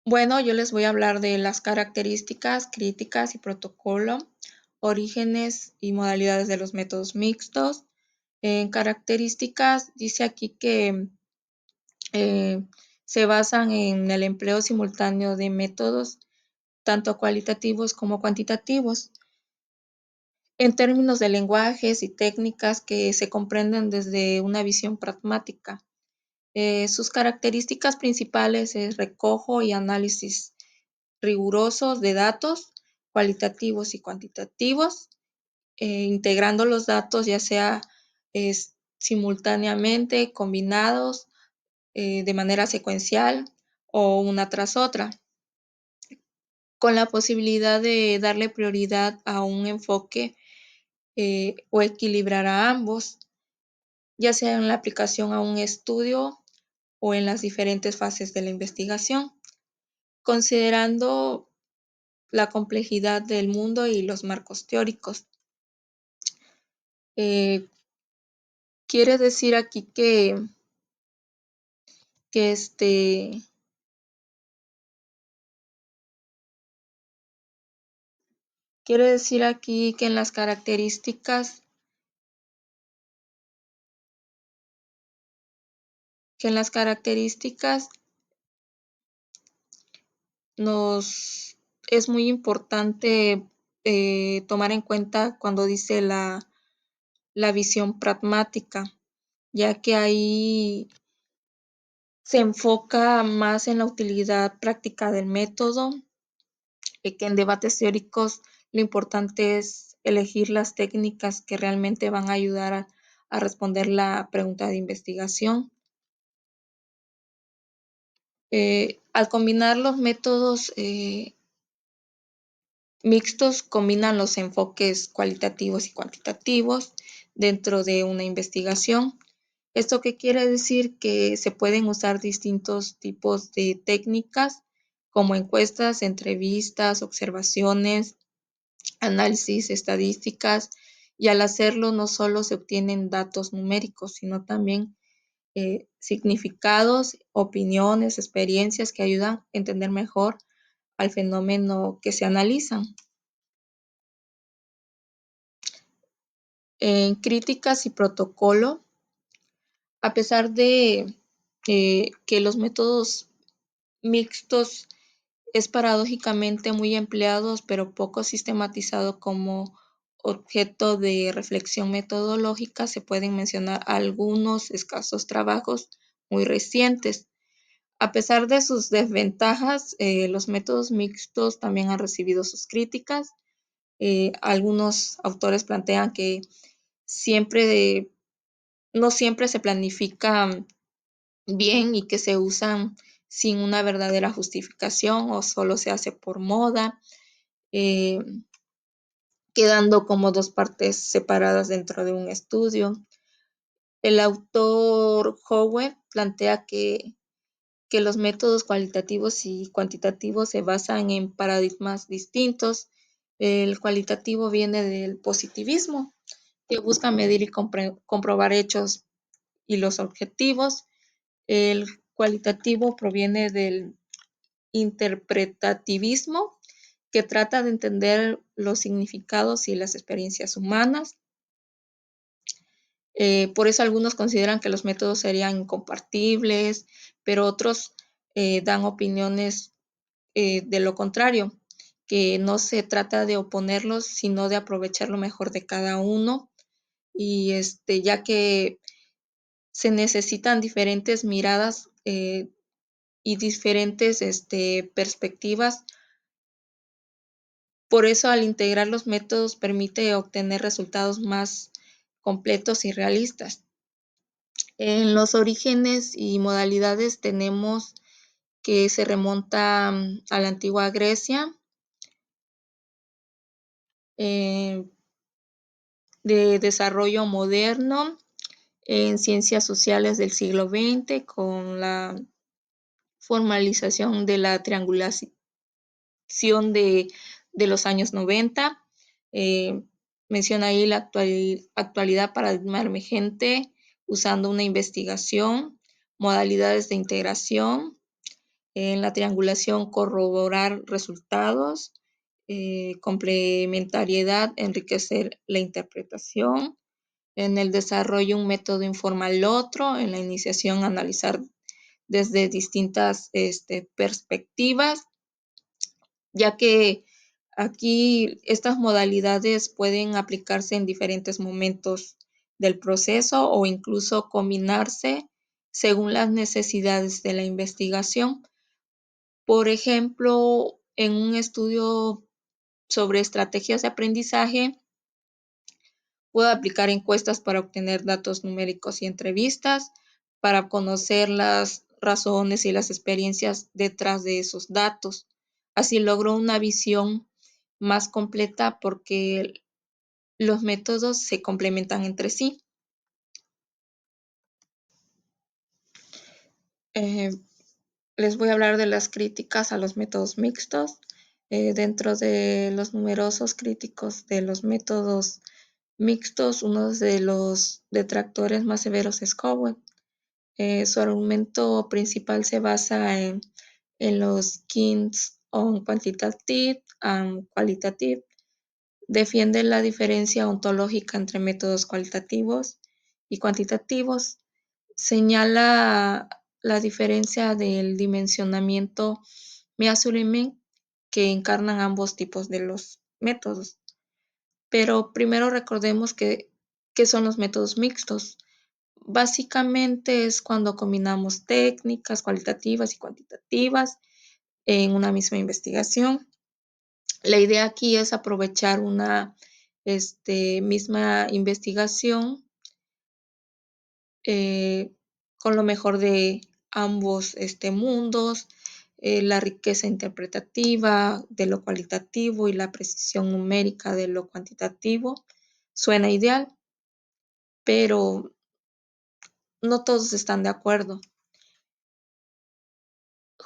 Bueno, yo les voy a hablar de las características, críticas y protocolo, orígenes y modalidades de los métodos mixtos. En características dice aquí que eh, se basan en el empleo simultáneo de métodos tanto cualitativos como cuantitativos, en términos de lenguajes y técnicas que se comprenden desde una visión pragmática. Sus características principales es recojo y análisis rigurosos de datos cualitativos y cuantitativos, integrando los datos ya sea simultáneamente, combinados de manera secuencial o una tras otra, con la posibilidad de darle prioridad a un enfoque o equilibrar a ambos, ya sea en la aplicación a un estudio o en las diferentes fases de la investigación, considerando la complejidad del mundo y los marcos teóricos. Eh, quiere decir aquí que quiere decir aquí que en las características nos es muy importante tomar en cuenta cuando dice la visión pragmática, ya que ahí se enfoca más en la utilidad práctica del método, que en debates teóricos lo importante es elegir las técnicas que realmente van a ayudar a responder la pregunta de investigación. Al combinar los métodos mixtos, combinan los enfoques cualitativos y cuantitativos dentro de una investigación. ¿Esto qué quiere decir? Que se pueden usar distintos tipos de técnicas como encuestas, entrevistas, observaciones, análisis, estadísticas, y al hacerlo no solo se obtienen datos numéricos, sino también significados, opiniones, experiencias que ayudan a entender mejor al fenómeno que se analizan. En críticas y protocolo, a pesar de que los métodos mixtos es paradójicamente muy empleados, pero poco sistematizado como objeto de reflexión metodológica, se pueden mencionar algunos escasos trabajos muy recientes. A pesar de sus desventajas, los métodos mixtos también han recibido sus críticas. Algunos autores plantean que siempre no siempre se planifican bien y que se usan sin una verdadera justificación o solo se hace por moda, eh, quedando como dos partes separadas dentro de un estudio. El autor Howe plantea que los métodos cualitativos y cuantitativos se basan en paradigmas distintos. El cualitativo viene del positivismo, que busca medir y comprobar hechos y los objetivos. El cualitativo proviene del interpretativismo, que trata de entender los significados y las experiencias humanas. Por eso algunos consideran que los métodos serían incompatibles, pero otros dan opiniones de lo contrario, que no se trata de oponerlos, sino de aprovechar lo mejor de cada uno, y ya que se necesitan diferentes miradas y diferentes perspectivas. Por eso, al integrar los métodos, permite obtener resultados más completos y realistas. En los orígenes y modalidades tenemos que se remonta a la antigua Grecia, eh, de desarrollo moderno en ciencias sociales del siglo XX, con la formalización de la triangulación de los años 90. Eh, menciona ahí la actualidad paradigma emergente usando una investigación, modalidades de integración, En la triangulación, corroborar resultados. Complementariedad, enriquecer la interpretación. En el desarrollo, un método informa al otro. En la iniciación, analizar desde distintas perspectivas, ya que aquí estas modalidades pueden aplicarse en diferentes momentos del proceso o incluso combinarse según las necesidades de la investigación. Por ejemplo, en un estudio sobre estrategias de aprendizaje, puedo aplicar encuestas para obtener datos numéricos y entrevistas, para conocer las razones y las experiencias detrás de esos datos. Así logro una visión más completa porque los métodos se complementan entre sí. Eh, Les voy a hablar de las críticas a los métodos mixtos. Dentro de los numerosos críticos de los métodos mixtos, uno de los detractores más severos es Cowen. Su argumento principal se basa en los Kings on Quantitative and Qualitative. Defiende la diferencia ontológica entre métodos cualitativos y cuantitativos. Señala la diferencia del dimensionamiento measurement que encarnan ambos tipos de los métodos. Pero primero recordemos qué son los métodos mixtos. Básicamente es cuando combinamos técnicas cualitativas y cuantitativas en una misma investigación. La idea aquí es aprovechar una misma investigación eh, con lo mejor de ambos mundos, la riqueza interpretativa de lo cualitativo y la precisión numérica de lo cuantitativo. Suena ideal, pero no todos están de acuerdo.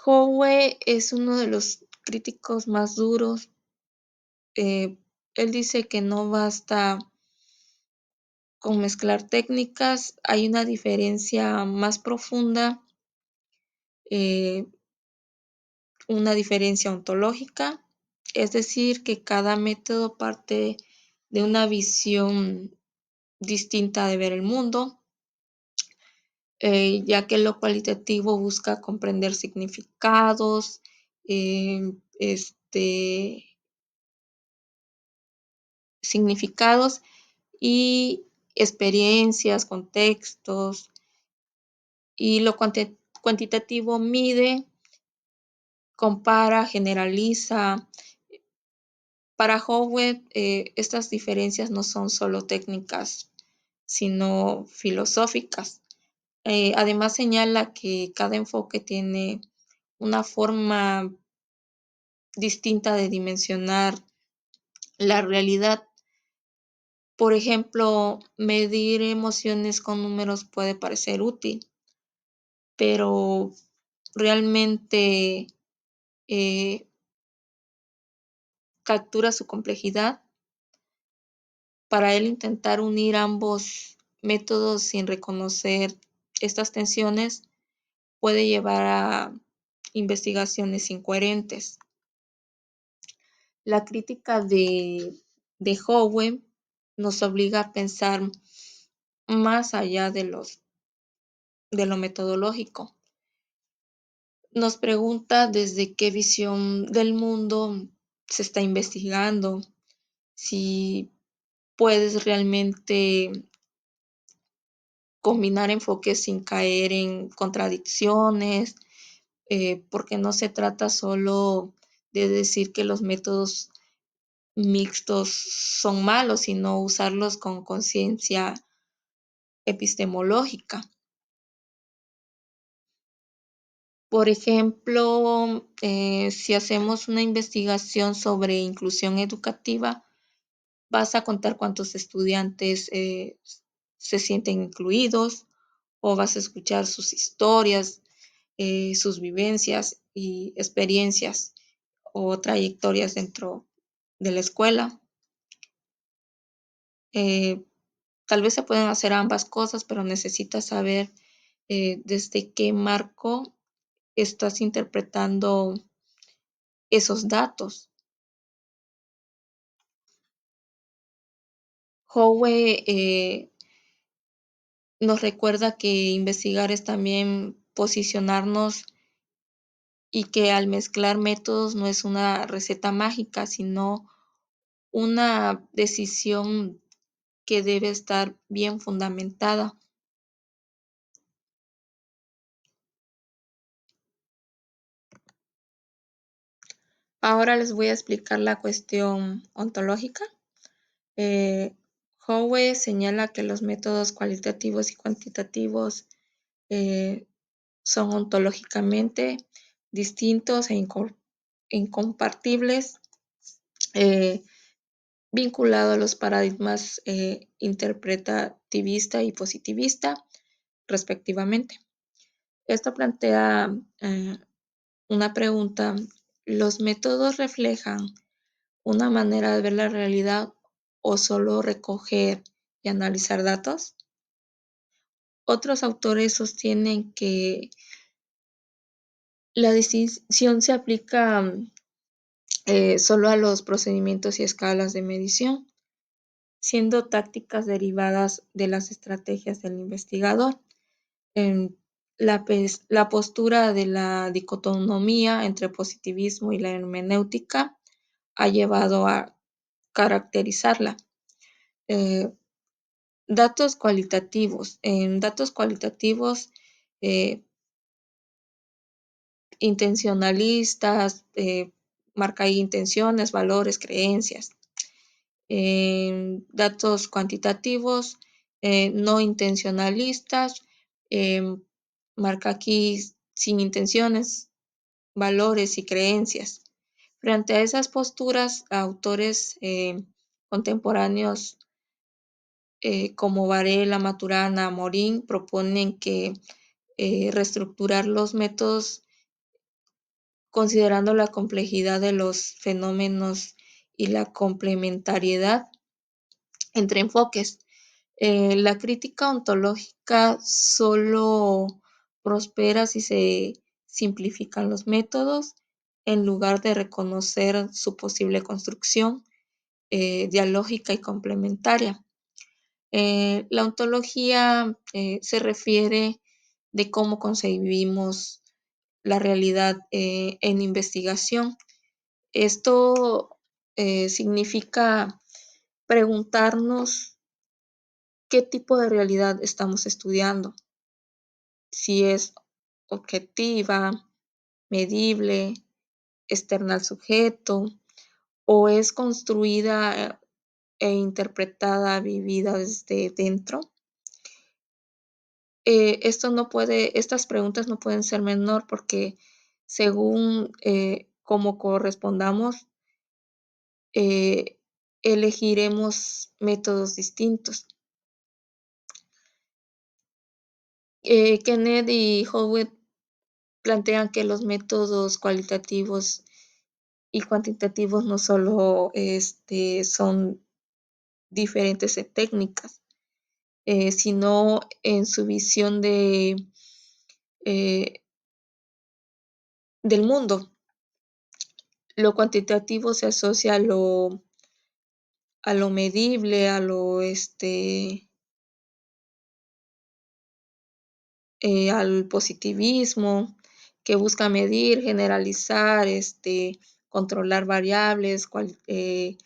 Howe es uno de los críticos más duros. Eh, Él dice que no basta con mezclar técnicas, hay una diferencia más profunda, eh, una diferencia ontológica, es decir, que cada método parte de una visión distinta de ver el mundo, ya que lo cualitativo busca comprender significados, eh, significados y experiencias, contextos, y lo cuantitativo mide, compara, generaliza. Para Howard, estas diferencias no son solo técnicas, sino filosóficas. Además señala que cada enfoque tiene una forma distinta de dimensionar la realidad. Por ejemplo, medir emociones con números puede parecer útil, pero realmente eh, captura su complejidad. Para él, intentar unir ambos métodos sin reconocer estas tensiones puede llevar a investigaciones incoherentes. La crítica de Howe nos obliga a pensar más allá de lo metodológico. Nos pregunta desde qué visión del mundo se está investigando, si puedes realmente combinar enfoques sin caer en contradicciones, porque no se trata solo de decir que los métodos mixtos son malos, sino usarlos con conciencia epistemológica. Por ejemplo, si hacemos una investigación sobre inclusión educativa, vas a contar cuántos estudiantes se sienten incluidos o vas a escuchar sus historias, sus vivencias y experiencias o trayectorias dentro de la escuela. Eh, Tal vez se pueden hacer ambas cosas, pero necesitas saber desde qué marco estás interpretando esos datos. Howe nos recuerda que investigar es también posicionarnos y que al mezclar métodos no es una receta mágica, sino una decisión que debe estar bien fundamentada. Ahora les voy a explicar la cuestión ontológica. Eh, Howe señala que los métodos cualitativos y cuantitativos eh, son ontológicamente distintos e incompartibles, eh, vinculado a los paradigmas interpretativista y positivista, respectivamente. Esto plantea una pregunta: ¿los métodos reflejan una manera de ver la realidad o solo recoger y analizar datos? Otros autores sostienen que la distinción se aplica solo a los procedimientos y escalas de medición, siendo tácticas derivadas de las estrategias del investigador. En la postura de la dicotomía entre positivismo y la hermenéutica ha llevado a caracterizarla. Eh, Datos cualitativos. En datos cualitativos, eh, intencionalistas, marca ahí intenciones, valores, creencias. En datos cuantitativos, no intencionalistas, marca aquí sin intenciones, valores y creencias. Frente a esas posturas, autores contemporáneos como Varela, Maturana, Morín proponen que reestructurar los métodos considerando la complejidad de los fenómenos y la complementariedad entre enfoques. La crítica ontológica solo prospera si se simplifican los métodos en lugar de reconocer su posible construcción dialógica y complementaria. La ontología se refiere de cómo concebimos la realidad en investigación. Esto significa preguntarnos qué tipo de realidad estamos estudiando, si es objetiva, medible, externa al sujeto, o es construida e interpretada, vivida desde dentro. Estas preguntas no pueden ser menor porque según cómo correspondamos, eh, elegiremos métodos distintos. Kenneth y Howitt plantean que los métodos cualitativos y cuantitativos no solo son diferentes técnicas, sino en su visión eh, del mundo. Lo cuantitativo se asocia a lo medible, al positivismo, que busca medir, generalizar, controlar variables, y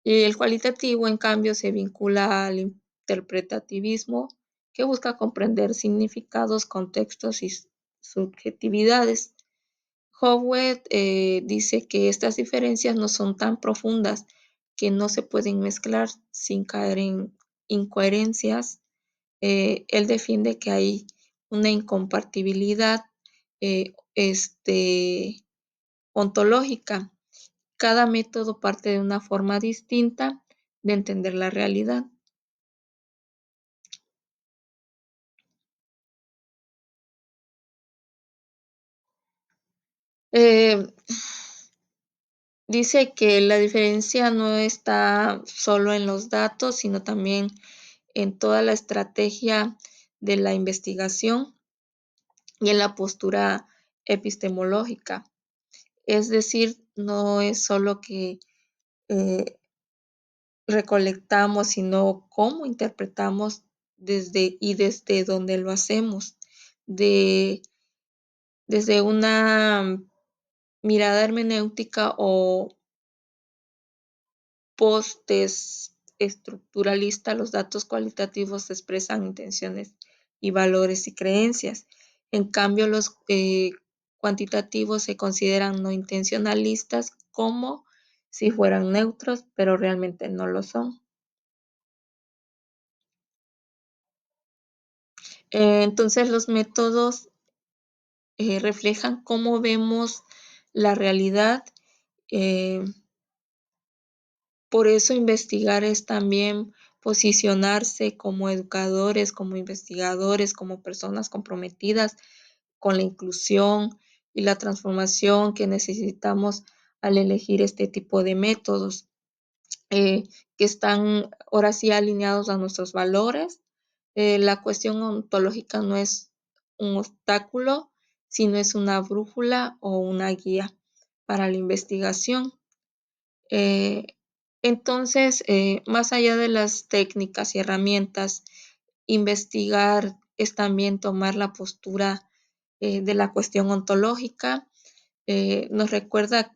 el cualitativo, en cambio, se vincula al interpretativismo, que busca comprender significados, contextos y subjetividades. Howard dice que estas diferencias no son tan profundas, que no se pueden mezclar sin caer en incoherencias. Él defiende que hay una incompatibilidad ontológica. Cada método parte de una forma distinta de entender la realidad. Eh, Dice que la diferencia no está solo en los datos, sino también en toda la estrategia de la investigación y en la postura epistemológica. Es decir, no es solo que eh, recolectamos, sino cómo interpretamos desde donde lo hacemos, de, desde una mirada hermenéutica o post-estructuralista. Los datos cualitativos expresan intenciones y valores y creencias. En cambio, los cuantitativos se consideran no intencionalistas, como si fueran neutros, pero realmente no lo son. Entonces, los métodos reflejan cómo vemos la realidad. eh, Por eso investigar es también posicionarse como educadores, como investigadores, como personas comprometidas con la inclusión y la transformación que necesitamos al elegir este tipo de métodos, que están ahora sí alineados a nuestros valores. La cuestión ontológica no es un obstáculo, sino es una brújula o una guía para la investigación. Eh, entonces, más allá de las técnicas y herramientas, investigar es también tomar la postura de la cuestión ontológica. Nos recuerda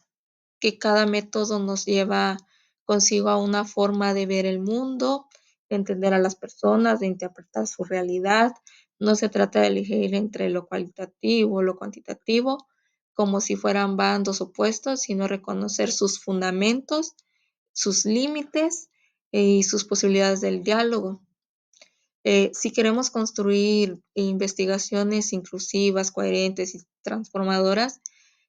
que cada método nos lleva consigo a una forma de ver el mundo, de entender a las personas, de interpretar su realidad. No se trata de elegir entre lo cualitativo o lo cuantitativo, como si fueran bandos opuestos, sino reconocer sus fundamentos, sus límites y sus posibilidades del diálogo. Si queremos construir investigaciones inclusivas, coherentes y transformadoras,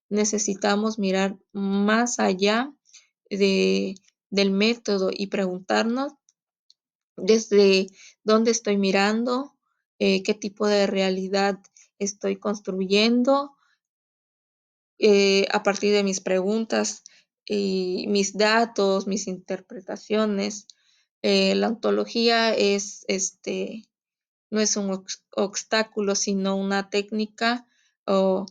necesitamos mirar más allá de, del método y preguntarnos desde dónde estoy mirando, qué tipo de realidad estoy construyendo, a partir de mis preguntas y mis datos, mis interpretaciones. La ontología no es un obstáculo, sino una técnica, o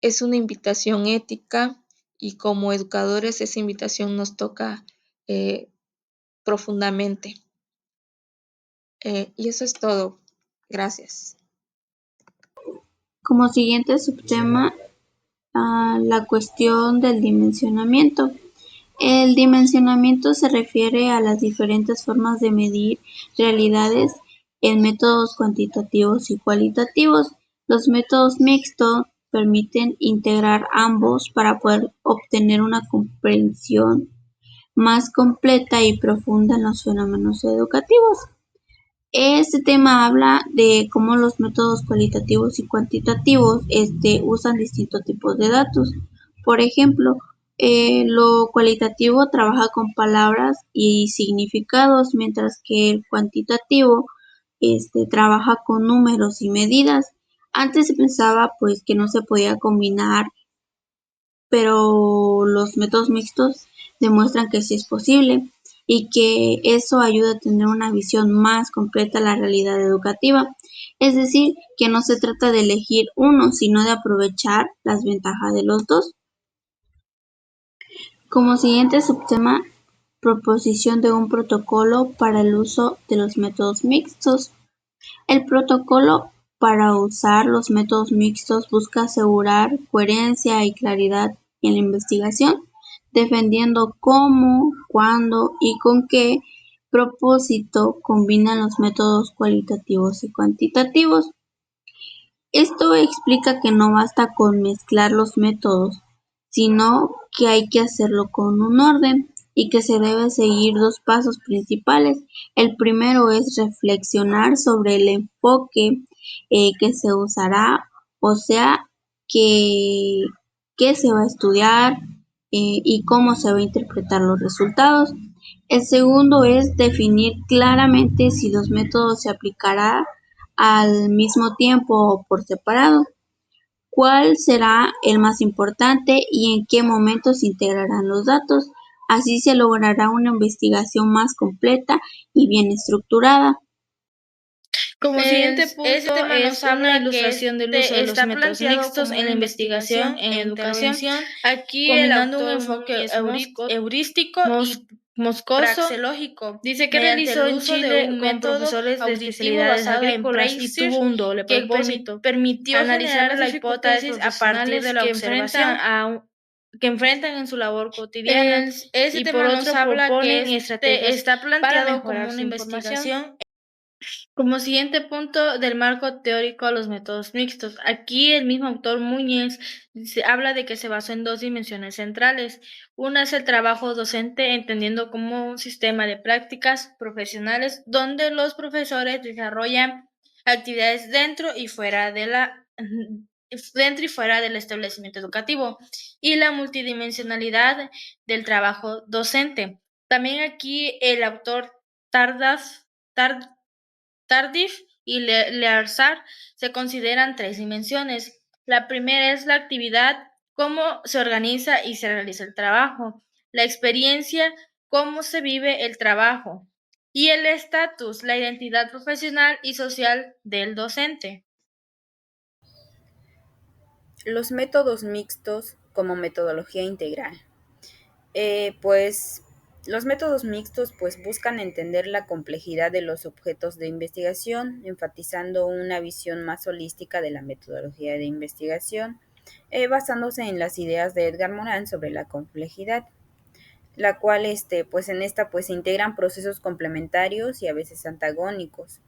es una invitación ética, y como educadores esa invitación nos toca eh, profundamente. Y eso es todo. Gracias. Como siguiente subtema, la cuestión del dimensionamiento. El dimensionamiento se refiere a las diferentes formas de medir realidades en métodos cuantitativos y cualitativos. Los métodos mixtos permiten integrar ambos para poder obtener una comprensión más completa y profunda en los fenómenos educativos. Este tema habla de cómo los métodos cualitativos y cuantitativos usan distintos tipos de datos. Por ejemplo, lo cualitativo trabaja con palabras y significados, mientras que el cuantitativo trabaja con números y medidas. Antes se pensaba pues que no se podía combinar, pero los métodos mixtos demuestran que sí es posible y que eso ayuda a tener una visión más completa de la realidad educativa. Es decir, que no se trata de elegir uno, sino de aprovechar las ventajas de los dos. Como siguiente subtema, proposición de un protocolo para el uso de los métodos mixtos. El protocolo para usar los métodos mixtos busca asegurar coherencia y claridad en la investigación, defendiendo cómo, cuándo y con qué propósito combinan los métodos cualitativos y cuantitativos. Esto explica que no basta con mezclar los métodos, sino que hay que hacerlo con un orden y que se debe seguir dos pasos principales. El primero es reflexionar sobre el enfoque que se usará, o sea, qué, qué se va a estudiar y cómo se va a interpretar los resultados. El segundo es definir claramente si los métodos se aplicarán al mismo tiempo o por separado, cuál será el más importante y en qué momento se integrarán los datos. Así se logrará una investigación más completa y bien estructurada. Como siguiente Ese punto tema nos es una habla que ilustración del uso de los está métodos planteado mixtos como en una la investigación investigación en e educación, intervención. Aquí el combinando un autor muy enfoque heurístico y moscoso. praxeológico, Dice que mediante el realizó en uso de Chile un con método profesores de auditivo especialidades basado en agrícolas y Pricer tuvo un doble que propósito: permitió generar analizar las la hipótesis hipótesis a partir de profesionales la observación. que enfrentan en su labor cotidiana, Ese y por tema nos otro habla que proponen estrategias está para planteado como mejorar una su información. investigación. Como siguiente punto del marco teórico a los métodos mixtos. Aquí el mismo autor Muñiz habla de que se basó en dos dimensiones centrales. Una es el trabajo docente, entendiendo como un sistema de prácticas profesionales donde los profesores desarrollan actividades dentro y fuera del establecimiento educativo, y la multidimensionalidad del trabajo docente. También aquí el autor Tardas, Tardif y Learsar se consideran tres dimensiones. La primera es la actividad, cómo se organiza y se realiza el trabajo. La experiencia, cómo se vive el trabajo. Y el estatus, la identidad profesional y social del docente. Los métodos mixtos como metodología integral. Pues los métodos mixtos pues buscan entender la complejidad de los objetos de investigación, enfatizando una visión más holística de la metodología de investigación, basándose en las ideas de Edgar Morin sobre la complejidad, la cual pues en esta pues se integran procesos complementarios y a veces antagónicos.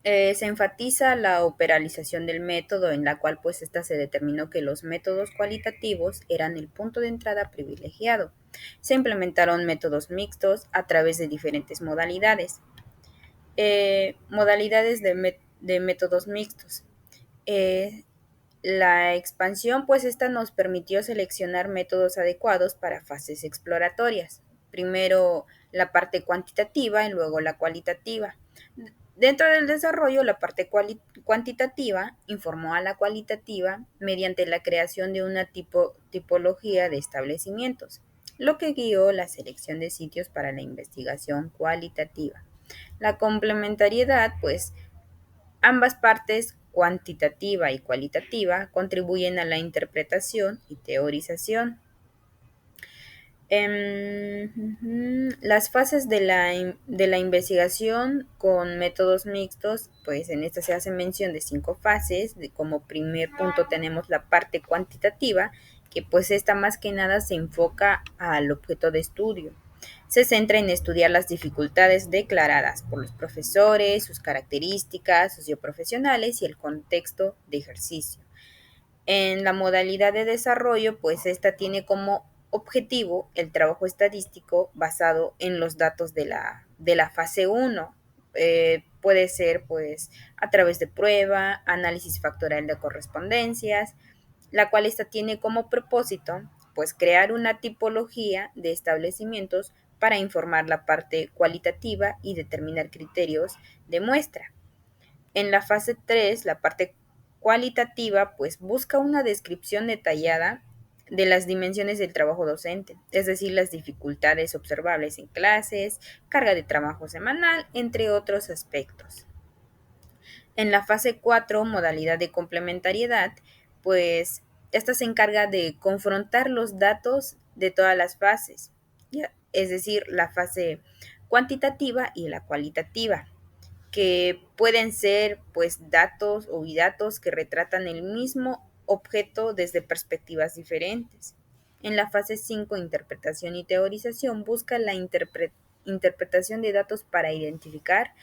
Se enfatiza la operalización del método, en la cual pues esta se determinó que los métodos cualitativos eran el punto de entrada privilegiado. Se implementaron métodos mixtos a través de diferentes modalidades. Modalidades de métodos mixtos. Eh, la expansión, pues esta nos permitió seleccionar métodos adecuados para fases exploratorias. Primero la parte cuantitativa y luego la cualitativa. Dentro del desarrollo, la parte cuantitativa informó a la cualitativa mediante la creación de una tipología de establecimientos, lo que guió la selección de sitios para la investigación cualitativa. La complementariedad, pues ambas partes, cuantitativa y cualitativa, contribuyen a la interpretación y teorización. Las fases de la investigación con métodos mixtos, pues en esta se hace mención de 5 fases. Como primer punto tenemos la parte cuantitativa, que pues esta más que nada se enfoca al objeto de estudio. Se centra en estudiar las dificultades declaradas por los profesores, sus características socioprofesionales y el contexto de ejercicio. En la modalidad de desarrollo, pues esta tiene como objetivo el trabajo estadístico basado en los datos de la fase 1. Puede ser pues a través de prueba, análisis factorial de correspondencias, la cual esta tiene como propósito pues crear una tipología de establecimientos para informar la parte cualitativa y determinar criterios de muestra. En la fase 3, la parte cualitativa, pues busca una descripción detallada de las dimensiones del trabajo docente, es decir, las dificultades observables en clases, carga de trabajo semanal, entre otros aspectos. En la fase 4, modalidad de complementariedad, pues esta se encarga de confrontar los datos de todas las fases, ¿ya? Es decir, la fase cuantitativa y la cualitativa, que pueden ser pues datos o bidatos que retratan el mismo objeto desde perspectivas diferentes. En la fase 5, interpretación y teorización, busca la interpretación de datos para identificar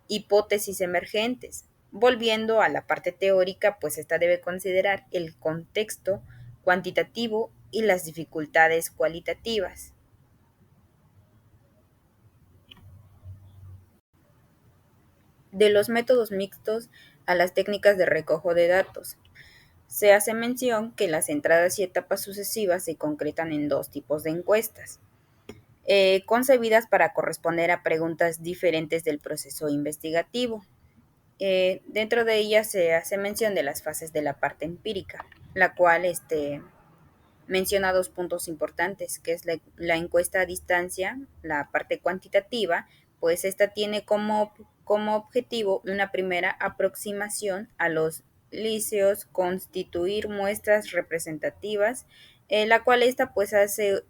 hipótesis emergentes. Volviendo a la parte teórica, pues esta debe considerar el contexto cuantitativo y las dificultades cualitativas. De los métodos mixtos a las técnicas de recojo de datos. Se hace mención que las entradas y etapas sucesivas se concretan en dos tipos de encuestas, concebidas para corresponder a preguntas diferentes del proceso investigativo. Dentro de ellas se hace mención de las fases de la parte empírica, la cual menciona 2 puntos importantes, que es la encuesta a distancia, la parte cuantitativa, pues esta tiene como como objetivo una primera aproximación a los liceos, constituir muestras representativas, la cual esta pues hace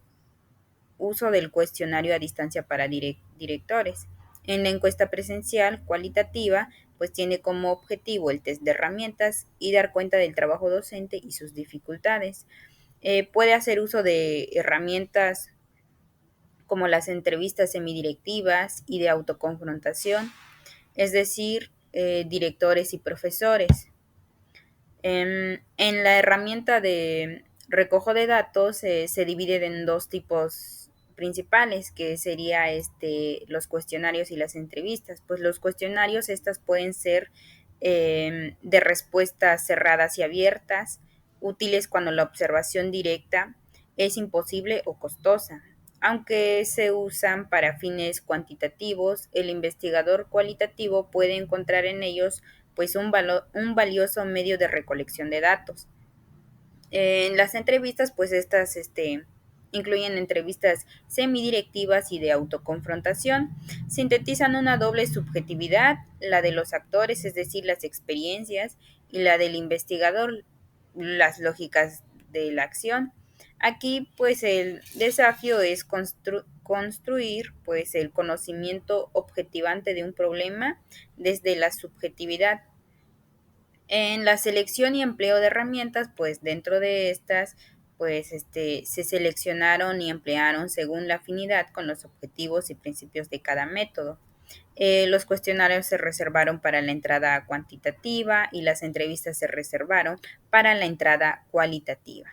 uso del cuestionario a distancia para directores. En la encuesta presencial cualitativa, pues tiene como objetivo el test de herramientas y dar cuenta del trabajo docente y sus dificultades. Puede hacer uso de herramientas como las entrevistas semidirectivas y de autoconfrontación, es decir, directores y profesores. En la herramienta de recojo de datos se divide en dos tipos principales, que sería los cuestionarios y las entrevistas. Pues los cuestionarios, estas pueden ser de respuestas cerradas y abiertas, útiles cuando la observación directa es imposible o costosa. Aunque se usan para fines cuantitativos, el investigador cualitativo puede encontrar en ellos pues un valioso medio de recolección de datos. En las entrevistas, pues estas incluyen entrevistas semidirectivas y de autoconfrontación, sintetizan una doble subjetividad, la de los actores, es decir, las experiencias, y la del investigador, las lógicas de la acción. Aquí, pues el desafío es construir pues el conocimiento objetivante de un problema desde la subjetividad. En la selección y empleo de herramientas, pues dentro de estas, pues se seleccionaron y emplearon según la afinidad con los objetivos y principios de cada método. Los cuestionarios se reservaron para la entrada cuantitativa y las entrevistas se reservaron para la entrada cualitativa.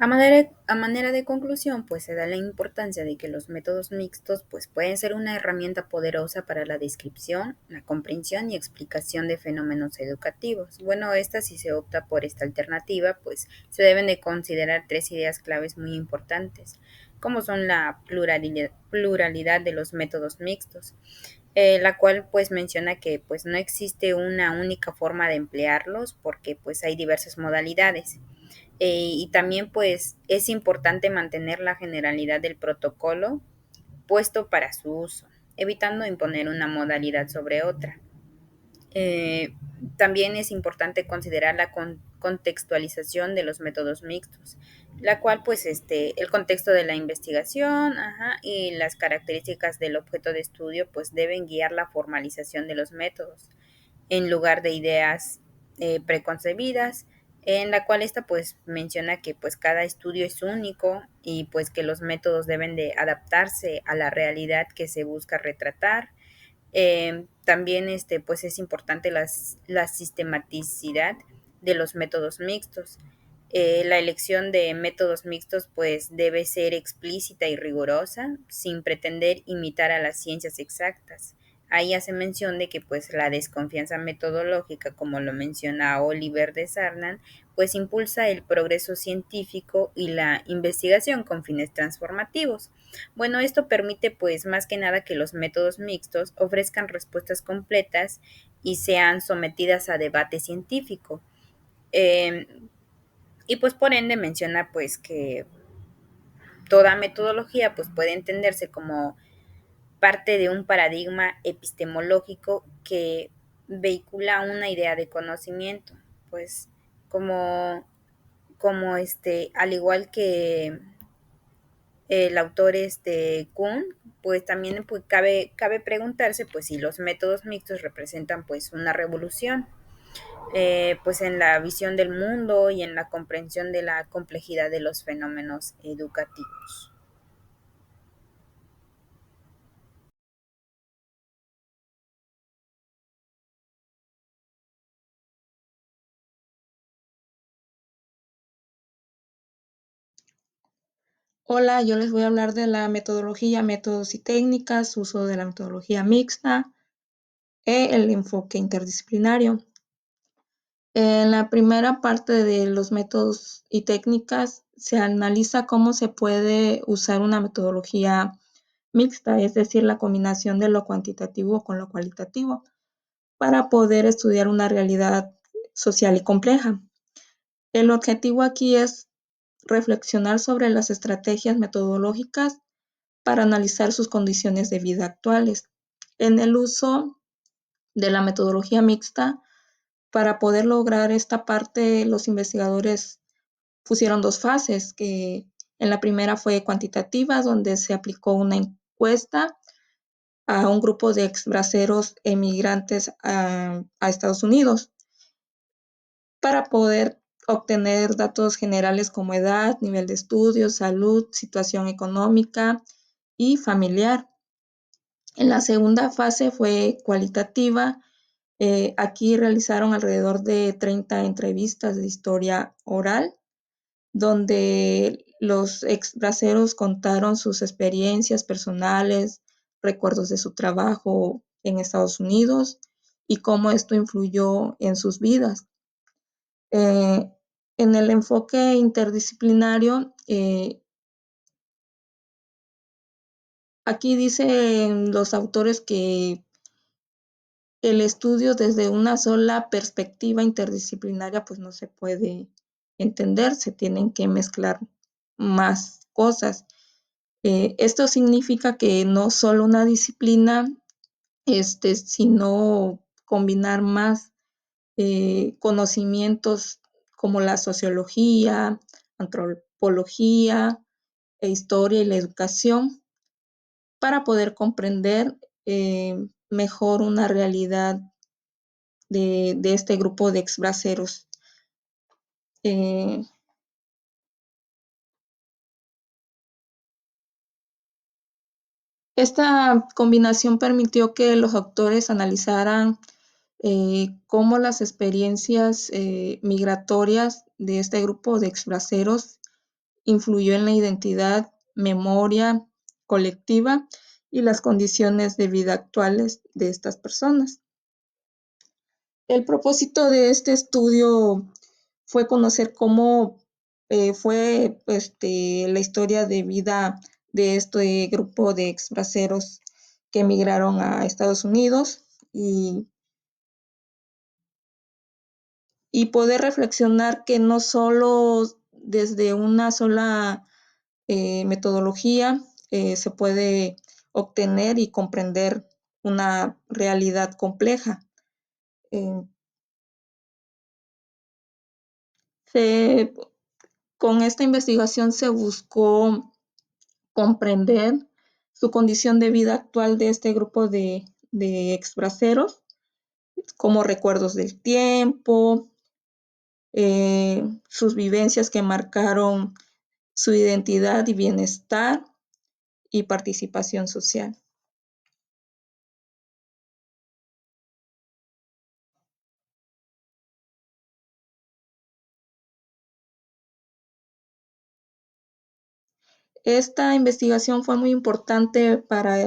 A manera de conclusión, pues se da la importancia de que los métodos mixtos pues pueden ser una herramienta poderosa para la descripción, la comprensión y explicación de fenómenos educativos. Bueno, si se opta por esta alternativa, pues se deben de considerar tres ideas claves muy importantes, como son la pluralidad de los métodos mixtos, la cual pues menciona que pues no existe una única forma de emplearlos porque pues hay diversas modalidades. Y también pues es importante mantener la generalidad del protocolo puesto para su uso, evitando imponer una modalidad sobre otra. Eh, También es importante considerar la contextualización de los métodos mixtos, la cual pues el contexto de la investigación, y las características del objeto de estudio pues deben guiar la formalización de los métodos en lugar de ideas preconcebidas, en la cual esta pues menciona que pues cada estudio es único y pues que los métodos deben de adaptarse a la realidad que se busca retratar. También pues es importante la sistematicidad de los métodos mixtos. La elección de métodos mixtos pues debe ser explícita y rigurosa, sin pretender imitar a las ciencias exactas. Ahí hace mención de que pues la desconfianza metodológica, como lo menciona Oliver de Sarnan, pues impulsa el progreso científico y la investigación con fines transformativos. Bueno, esto permite pues más que nada que los métodos mixtos ofrezcan respuestas completas y sean sometidas a debate científico. Eh, y pues por ende menciona pues que toda metodología pues puede entenderse como parte de un paradigma epistemológico que vehicula una idea de conocimiento, pues como al igual que el autor Kuhn, pues también pues, cabe preguntarse pues si los métodos mixtos representan pues una revolución pues en la visión del mundo y en la comprensión de la complejidad de los fenómenos educativos. Hola, yo les voy a hablar de la metodología, métodos y técnicas, uso de la metodología mixta e el enfoque interdisciplinario. En la primera parte de los métodos y técnicas se analiza cómo se puede usar una metodología mixta, es decir, la combinación de lo cuantitativo con lo cualitativo, para poder estudiar una realidad social y compleja. El objetivo aquí es reflexionar sobre las estrategias metodológicas para analizar sus condiciones de vida actuales. En el uso de la metodología mixta, para poder lograr esta parte, los investigadores pusieron dos fases, que en la primera fue cuantitativa, donde se aplicó una encuesta a un grupo de exbraceros emigrantes a Estados Unidos para poder obtener datos generales como edad, nivel de estudios, salud, situación económica y familiar. En la segunda fase fue cualitativa. Aquí realizaron alrededor de 30 entrevistas de historia oral, donde los exbraceros contaron sus experiencias personales, recuerdos de su trabajo en Estados Unidos y cómo esto influyó en sus vidas. En el enfoque interdisciplinario, aquí dicen los autores que el estudio desde una sola perspectiva interdisciplinaria pues no se puede entender, se tienen que mezclar más cosas. Esto significa que no solo una disciplina, sino combinar más conocimientos como la sociología, antropología, historia y la educación para poder comprender mejor una realidad de este grupo de exbraceros. Esta combinación permitió que los autores analizaran cómo las experiencias migratorias de este grupo de exbraceros influyó en la identidad, memoria colectiva y las condiciones de vida actuales de estas personas. El propósito de este estudio fue conocer cómo fue la historia de vida de este grupo de exbraceros que emigraron a Estados Unidos y poder reflexionar que no solo desde una sola metodología se puede obtener y comprender una realidad compleja. Con esta investigación se buscó comprender su condición de vida actual de este grupo de exbraceros, como recuerdos del tiempo, sus vivencias que marcaron su identidad y bienestar y participación social. Esta investigación fue muy importante para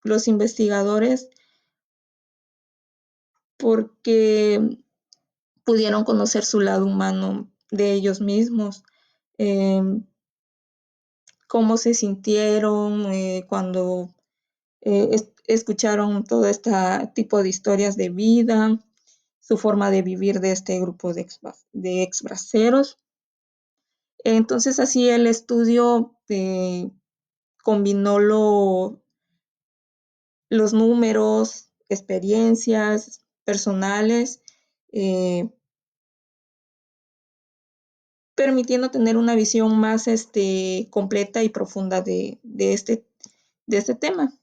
los investigadores porque pudieron conocer su lado humano de ellos mismos, cómo se sintieron cuando escucharon todo este tipo de historias de vida, su forma de vivir de este grupo de exbraceros. Entonces así el estudio combinó los números, experiencias personales, permitiendo tener una visión más completa y profunda de este tema.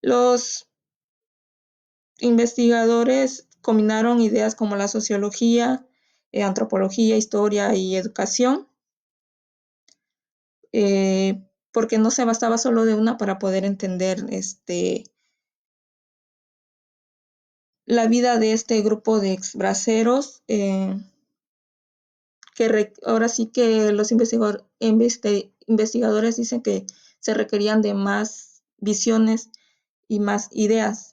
Los investigadores combinaron ideas como la sociología, antropología, historia y educación, porque no se bastaba solo de una para poder entender la vida de este grupo de exbraceros, que ahora sí que los investigadores dicen que se requerían de más visiones y más ideas.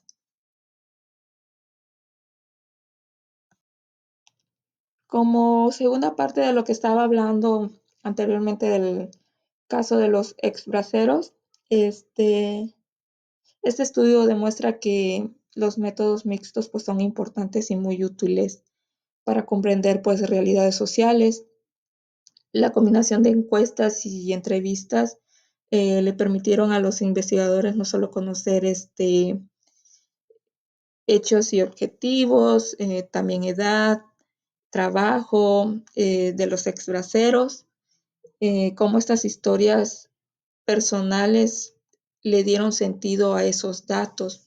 Como segunda parte de lo que estaba hablando anteriormente del caso de los exbraceros, este estudio demuestra que los métodos mixtos pues, son importantes y muy útiles para comprender pues, realidades sociales La combinación de encuestas y entrevistas le permitieron a los investigadores no solo conocer hechos y objetivos, también edad, trabajo de los ex braceros, cómo estas historias personales le dieron sentido a esos datos.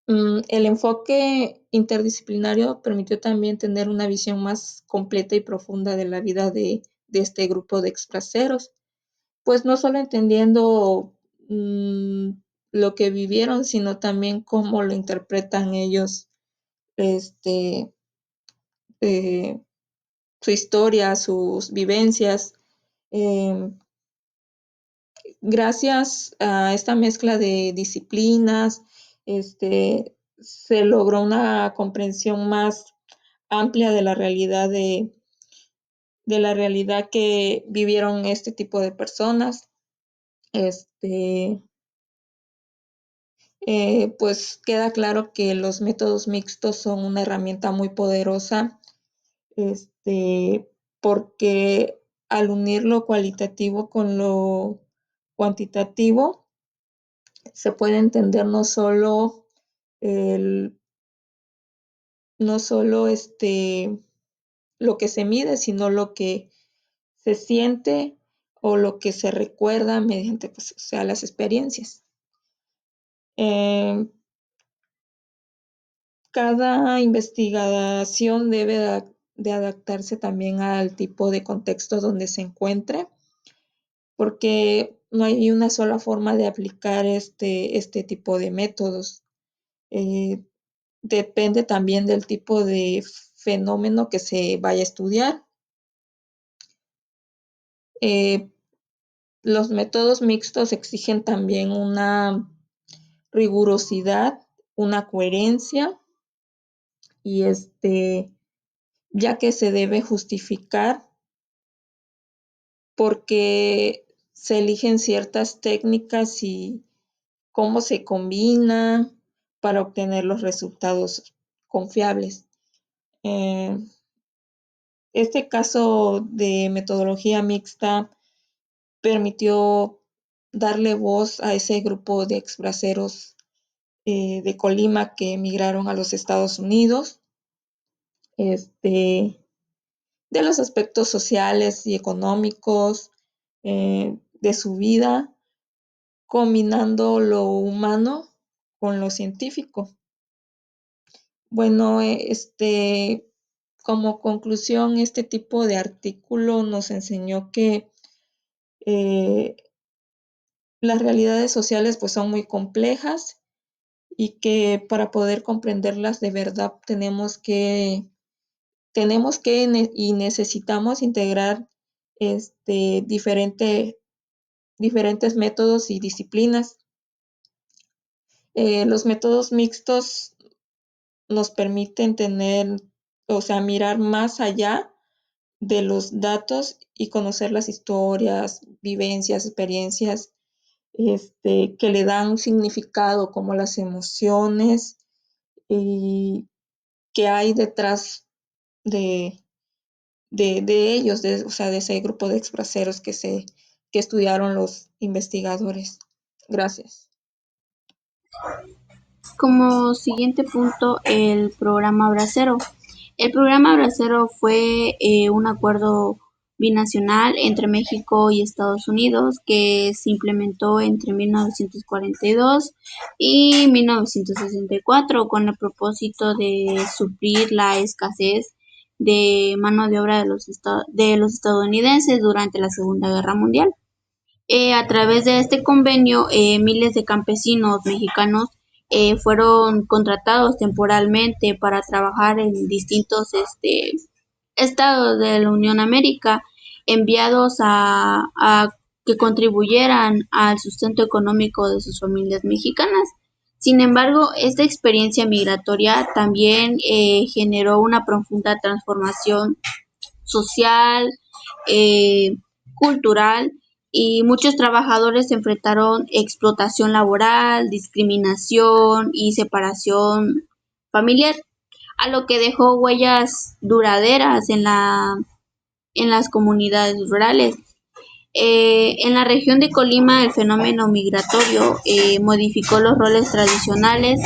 El enfoque interdisciplinario permitió también tener una visión más completa y profunda de la vida de este grupo de exbraceros, pues no solo entendiendo lo que vivieron, sino también cómo lo interpretan ellos, este, eh, su historia, sus vivencias. Eh, Gracias a esta mezcla de disciplinas, se logró una comprensión más amplia de la realidad que vivieron este tipo de personas. Este, pues queda claro que los métodos mixtos son una herramienta muy poderosa, este, porque al unir lo cualitativo con lo cuantitativo, se puede entender el, no solo lo que se mide, sino lo que se siente o lo que se recuerda mediante, pues, o sea, las experiencias. Eh, Cada investigación debe de adaptarse también al tipo de contexto donde se encuentre, porque no hay una sola forma de aplicar este tipo de métodos. Eh, Depende también del tipo de fenómeno que se vaya a estudiar. Eh, los métodos mixtos exigen también una rigurosidad, una coherencia y ya que se debe justificar porque se eligen ciertas técnicas y cómo se combina para obtener los resultados confiables. Eh, este caso de metodología mixta permitió darle voz a ese grupo de exbraceros de Colima que emigraron a los Estados Unidos, de los aspectos sociales y económicos de su vida, combinando lo humano con lo científico. Bueno, como conclusión, este tipo de artículo nos enseñó que eh, las realidades sociales pues son muy complejas y que para poder comprenderlas de verdad y necesitamos integrar diferentes métodos y disciplinas. Los métodos mixtos nos permiten o sea, mirar más allá de los datos y conocer las historias, vivencias, experiencias, que le dan un significado como las emociones y que hay detrás de, de ellos, o sea, de ese grupo de exbraceros que estudiaron los investigadores. Gracias. Como siguiente punto, el programa Bracero. El programa Bracero fue un acuerdo binacional entre México y Estados Unidos que se implementó entre 1942 y 1964 con el propósito de suplir la escasez de mano de obra de los estadounidenses durante la Segunda Guerra Mundial. A través de este convenio, miles de campesinos mexicanos fueron contratados temporalmente para trabajar en distintos estados de la Unión América, enviados a que contribuyeran al sustento económico de sus familias mexicanas. Sin embargo, esta experiencia migratoria también generó una profunda transformación social, eh, cultural, y muchos trabajadores enfrentaron explotación laboral, discriminación y separación familiar, a lo que dejó huellas duraderas en las comunidades rurales. En la región de Colima, el fenómeno migratorio modificó los roles tradicionales,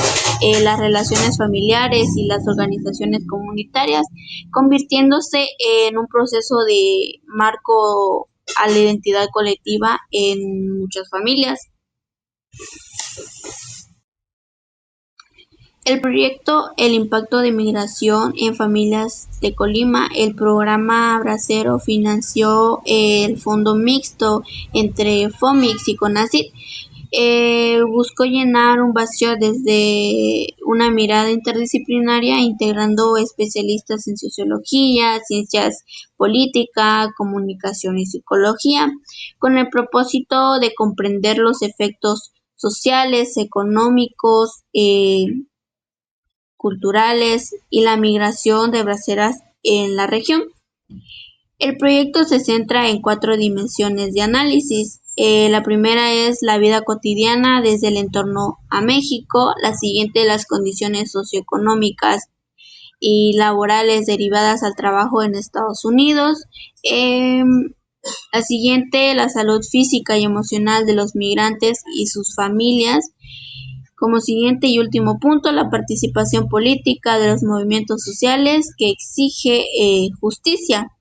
las relaciones familiares y las organizaciones comunitarias, convirtiéndose en un proceso de marco a la identidad colectiva en muchas familias. El proyecto El impacto de migración en familias de Colima, el programa Bracero financió el fondo mixto entre FOMIX y CONACYT. Buscó llenar un vacío desde una mirada interdisciplinaria, integrando especialistas en sociología, ciencias política, comunicación y psicología, con el propósito de comprender los efectos sociales, económicos, culturales y la migración de braceras en la región. El proyecto se centra en 4 dimensiones de análisis. La primera es la vida cotidiana desde el entorno a México, la siguiente las condiciones socioeconómicas y laborales derivadas al trabajo en Estados Unidos. La siguiente, la salud física y emocional de los migrantes y sus familias. Como siguiente y último punto, la participación política de los movimientos sociales que exige justicia.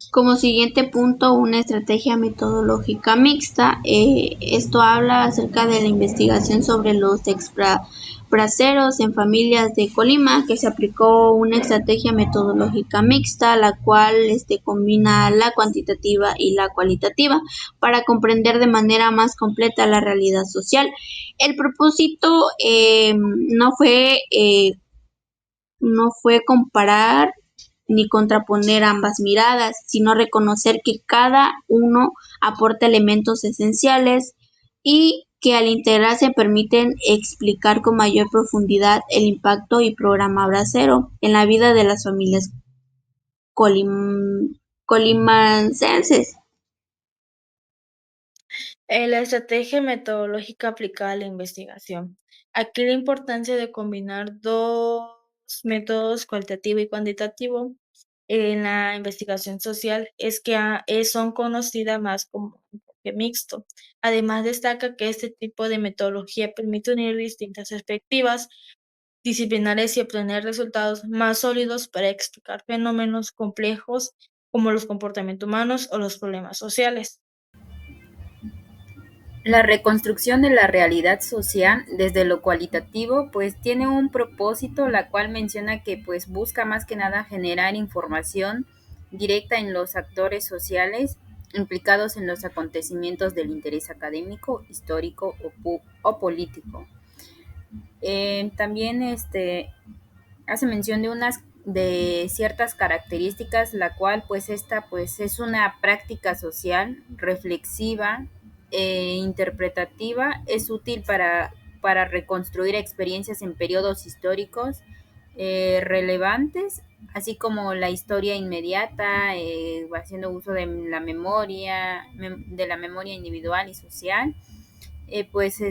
Como siguiente punto, una estrategia metodológica mixta. Esto habla acerca de la investigación sobre los braceros en familias de Colima, que se aplicó una estrategia metodológica mixta, la cual combina la cuantitativa y la cualitativa para comprender de manera más completa la realidad social. El propósito no fue comparar ni contraponer ambas miradas, sino reconocer que cada uno aporta elementos esenciales y que al integrarse permiten explicar con mayor profundidad el impacto y programa bracero en la vida de las familias colimenses. La estrategia metodológica aplicada a la investigación. Aquí la importancia de combinar dos métodos, cualitativo y cuantitativo, en la investigación social es que son conocidas más como enfoque mixto. Además, destaca que este tipo de metodología permite unir distintas perspectivas disciplinares y obtener resultados más sólidos para explicar fenómenos complejos como los comportamientos humanos o los problemas sociales. La reconstrucción de la realidad social desde lo cualitativo pues tiene un propósito, la cual menciona que pues busca más que nada generar información directa en los actores sociales implicados en los acontecimientos del interés académico, histórico o político. También hace mención de ciertas características, la cual pues esta pues es una práctica social reflexiva interpretativa, es útil para reconstruir experiencias en periodos históricos relevantes, así como la historia inmediata, haciendo uso de la memoria individual y social. Pues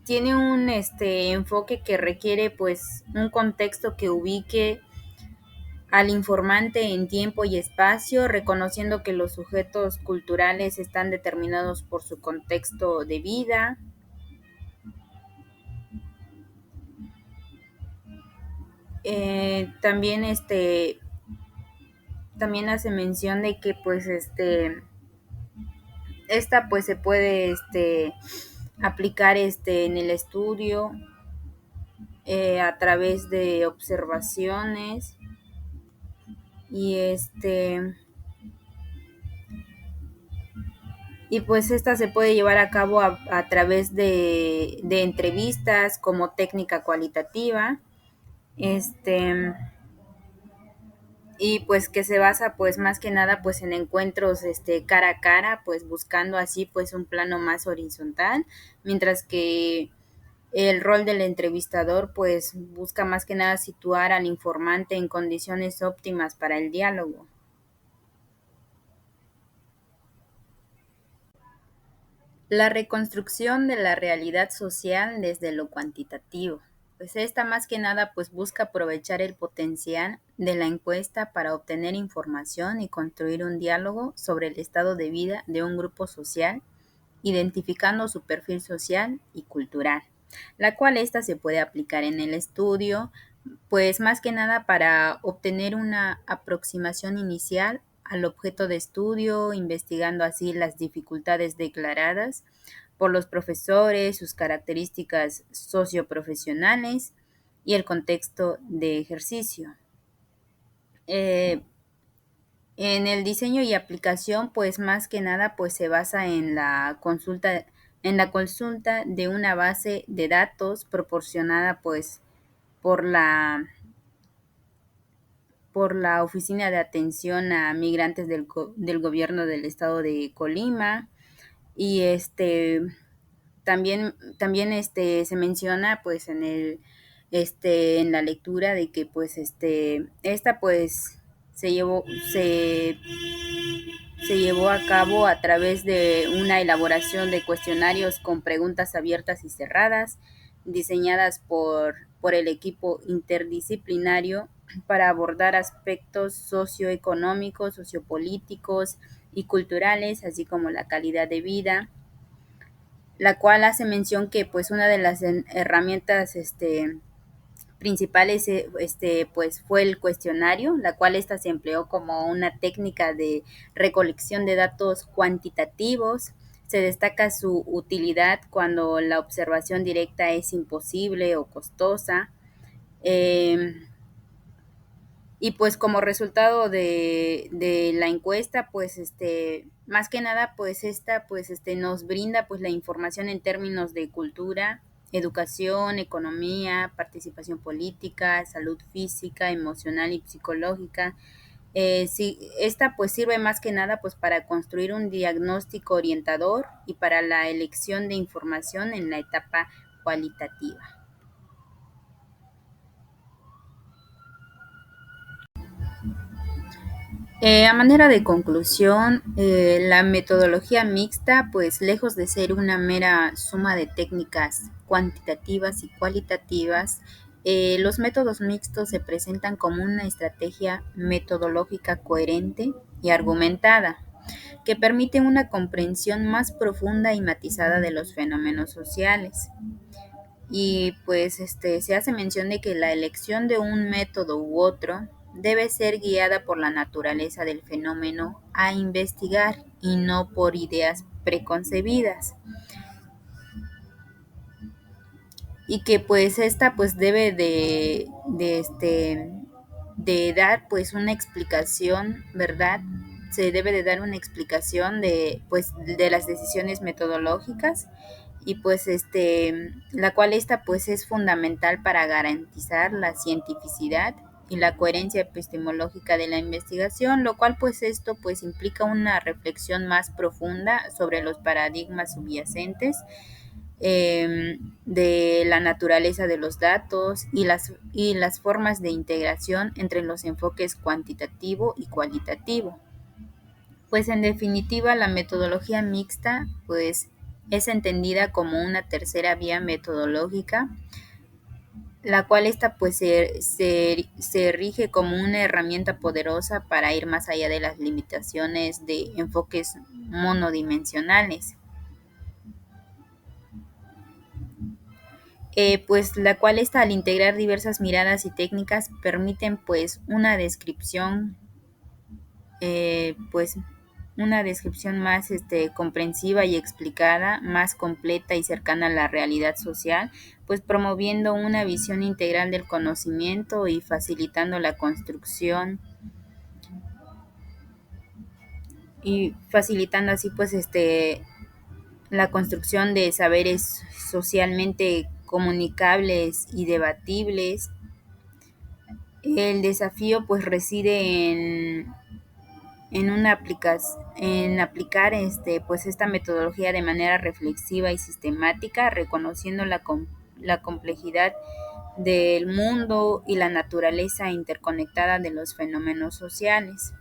tiene un enfoque que requiere pues un contexto que ubique al informante en tiempo y espacio, reconociendo que los sujetos culturales están determinados por su contexto de vida. También también hace mención de que pues esta pues se puede aplicar en el estudio a través de observaciones y y pues esta se puede llevar a cabo a través de entrevistas como técnica cualitativa, y pues que se basa pues más que nada pues en encuentros cara a cara, pues buscando así pues un plano más horizontal, mientras que el rol del entrevistador pues busca más que nada situar al informante en condiciones óptimas para el diálogo. La reconstrucción de la realidad social desde lo cuantitativo. Pues esta más que nada pues busca aprovechar el potencial de la encuesta para obtener información y construir un diálogo sobre el estado de vida de un grupo social, identificando su perfil social y cultural, la cual esta se puede aplicar en el estudio, pues más que nada para obtener una aproximación inicial al objeto de estudio, investigando así las dificultades declaradas por los profesores, sus características socioprofesionales y el contexto de ejercicio. Eh, en el diseño y aplicación, pues más que nada, pues se basa en la consulta de una base de datos proporcionada pues por por la Oficina de Atención a Migrantes del Gobierno del Estado de Colima y también se menciona pues en la lectura de que pues esta pues se llevó se se llevó a cabo a través de una elaboración de cuestionarios con preguntas abiertas y cerradas, diseñadas por el equipo interdisciplinario para abordar aspectos socioeconómicos, sociopolíticos y culturales, así como la calidad de vida, la cual hace mención que pues una de las herramientas principales pues fue el cuestionario, la cual esta se empleó como una técnica de recolección de datos cuantitativos. Se destaca su utilidad cuando la observación directa es imposible o costosa. Eh, y pues como resultado de la encuesta, pues más que nada, pues esta pues nos brinda pues la información en términos de cultura, educación, economía, participación política, salud física, emocional y psicológica. Sí, esta pues sirve más que nada pues para construir un diagnóstico orientador y para la elección de información en la etapa cualitativa. A manera de conclusión, la metodología mixta, pues lejos de ser una mera suma de técnicas cuantitativas y cualitativas, los métodos mixtos se presentan como una estrategia metodológica coherente y argumentada, que permite una comprensión más profunda y matizada de los fenómenos sociales. Y pues se hace mención de que la elección de un método u otro debe ser guiada por la naturaleza del fenómeno a investigar y no por ideas preconcebidas. Y que pues esta pues debe de dar pues una explicación, ¿verdad? Se debe de dar una explicación de pues de las decisiones metodológicas y pues la cual esta pues es fundamental para garantizar la cientificidad y la coherencia epistemológica de la investigación, lo cual pues esto pues implica una reflexión más profunda sobre los paradigmas subyacentes de la naturaleza de los datos y las formas de integración entre los enfoques cuantitativo y cualitativo. Pues en definitiva, la metodología mixta pues es entendida como una tercera vía metodológica, la cual esta pues se rige como una herramienta poderosa para ir más allá de las limitaciones de enfoques monodimensionales. Pues la cual está al integrar diversas miradas y técnicas permiten pues pues una descripción más comprensiva y explicada, más completa y cercana a la realidad social, pues promoviendo una visión integral del conocimiento y facilitando la construcción y facilitando así pues la construcción de saberes socialmente comunicables y debatibles. El desafío pues reside en aplicar pues esta metodología de manera reflexiva y sistemática, reconociendo la complejidad del mundo y la naturaleza interconectada de los fenómenos sociales.